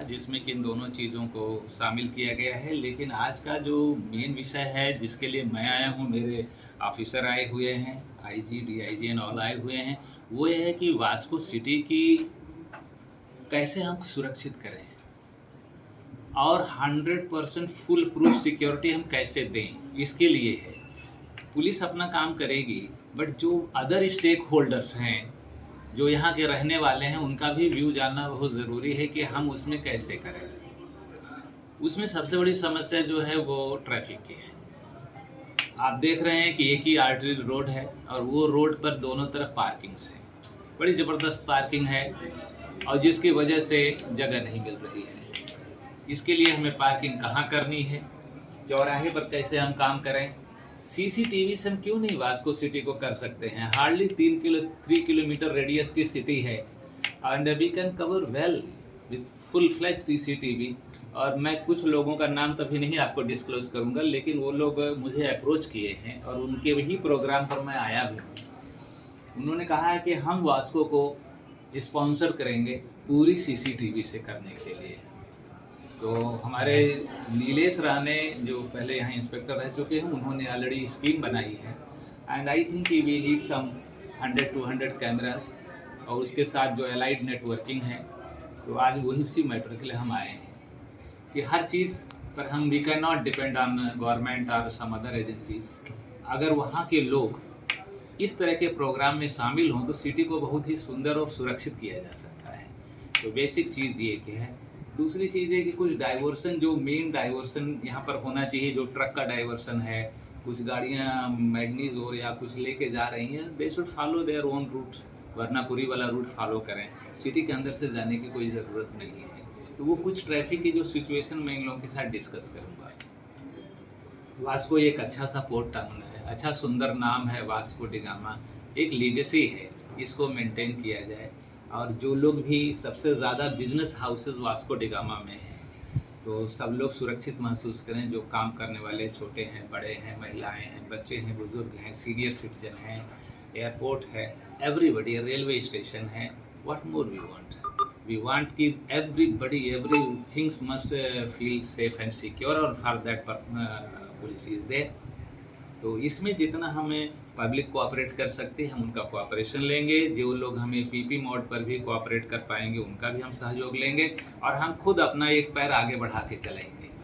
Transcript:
जिसमें कि इन दोनों चीज़ों को शामिल किया गया है। लेकिन आज का जो मेन विषय है जिसके लिए मैं आया हूँ, मेरे ऑफ़िसर आए हुए हैं, आईजी, डीआईजी एंड ऑल आए हुए हैं, वो ये है कि वास्को सिटी की कैसे हम सुरक्षित करें और 100% फुल प्रूफ सिक्योरिटी हम कैसे दें, इसके लिए है। पुलिस अपना काम करेगी, बट जो अदर स्टेक होल्डर्स हैं, जो यहाँ के रहने वाले हैं, उनका भी व्यू जानना बहुत ज़रूरी है कि हम उसमें कैसे करें। उसमें सबसे बड़ी समस्या जो है वो ट्रैफिक की है। आप देख रहे हैं कि एक ही आर्टरी रोड है और वो रोड पर दोनों तरफ पार्किंग्स हैं। बड़ी ज़बरदस्त पार्किंग है और जिसकी वजह से जगह नहीं मिल रही है। इसके लिए हमें पार्किंग कहाँ करनी है, चौराहे पर कैसे हम काम करें, सीसीटीवी से हम क्यों नहीं वास्को सिटी को कर सकते हैं। हार्डली 3 किलोमीटर रेडियस की सिटी है and we can cover well with full flash CCTV. और मैं कुछ लोगों का नाम तभी नहीं आपको डिस्क्लोज करूंगा, लेकिन वो लोग मुझे अप्रोच किए हैं और उनके वही प्रोग्राम पर मैं आया भी हूँ। उन्होंने कहा है कि हम वास्को को स्पॉन्सर करेंगे पूरी सीसीटीवी से करने के लिए। तो हमारे नीलेश राणे जो पहले यहाँ इंस्पेक्टर रह चुके हैं, उन्होंने ऑलरेडी स्कीम बनाई है and I think we need some 100-200 cameras और उसके साथ जो एलाइड नेटवर्किंग है। तो आज वही उसी मैटर के लिए हम आए हैं कि हर चीज़ पर हम we can not depend on government और सम अदर एजेंसीज। अगर वहाँ के लोग इस तरह के प्रोग्राम में शामिल हों तो सिटी को बहुत ही सुंदर और सुरक्षित किया जा सकता है। तो बेसिक चीज़ ये कि है। दूसरी चीज़ है कि कुछ डाइवर्सन, जो मेन डाइवर्सन यहाँ पर होना चाहिए, जो ट्रक का डाइवर्सन है, कुछ गाड़ियाँ मैग्नीज और या कुछ लेके जा रही हैं, they should follow their own route, वरना पूरी वाला रूट फॉलो करें। सिटी के अंदर से जाने की कोई ज़रूरत नहीं है। तो वो कुछ ट्रैफिक की जो सिचुएशन मैं इन लोगों के साथ डिस्कस करूँगा। वास्को एक अच्छा सा पोर्ट टाउन है, अच्छा सुंदर नाम है वास्को डी गामा, एक लीगेसी है, इसको मेंटेन किया जाए। और जो लोग भी सबसे ज़्यादा business houses Vasco D gamma में हैं, तो सब लोग सुरक्षित महसूस करें। जो काम करने वाले छोटे हैं, बड़े हैं, महिलाएं हैं, बच्चे हैं, बुजुर्ग हैं, सीनियर सिटीजन हैं, एयरपोर्ट है, एवरीबडी, रेलवे स्टेशन है। What more we want? We want कि every things must feel safe and secure और for that police is there. तो इसमें जितना हमें पब्लिक कोऑपरेट कर सकते हैं हम उनका कोऑपरेशन लेंगे। जो लोग हमें पीपी मोड पर भी कोऑपरेट कर पाएंगे उनका भी हम सहयोग लेंगे और हम खुद अपना एक पैर आगे बढ़ा के चलेंगे।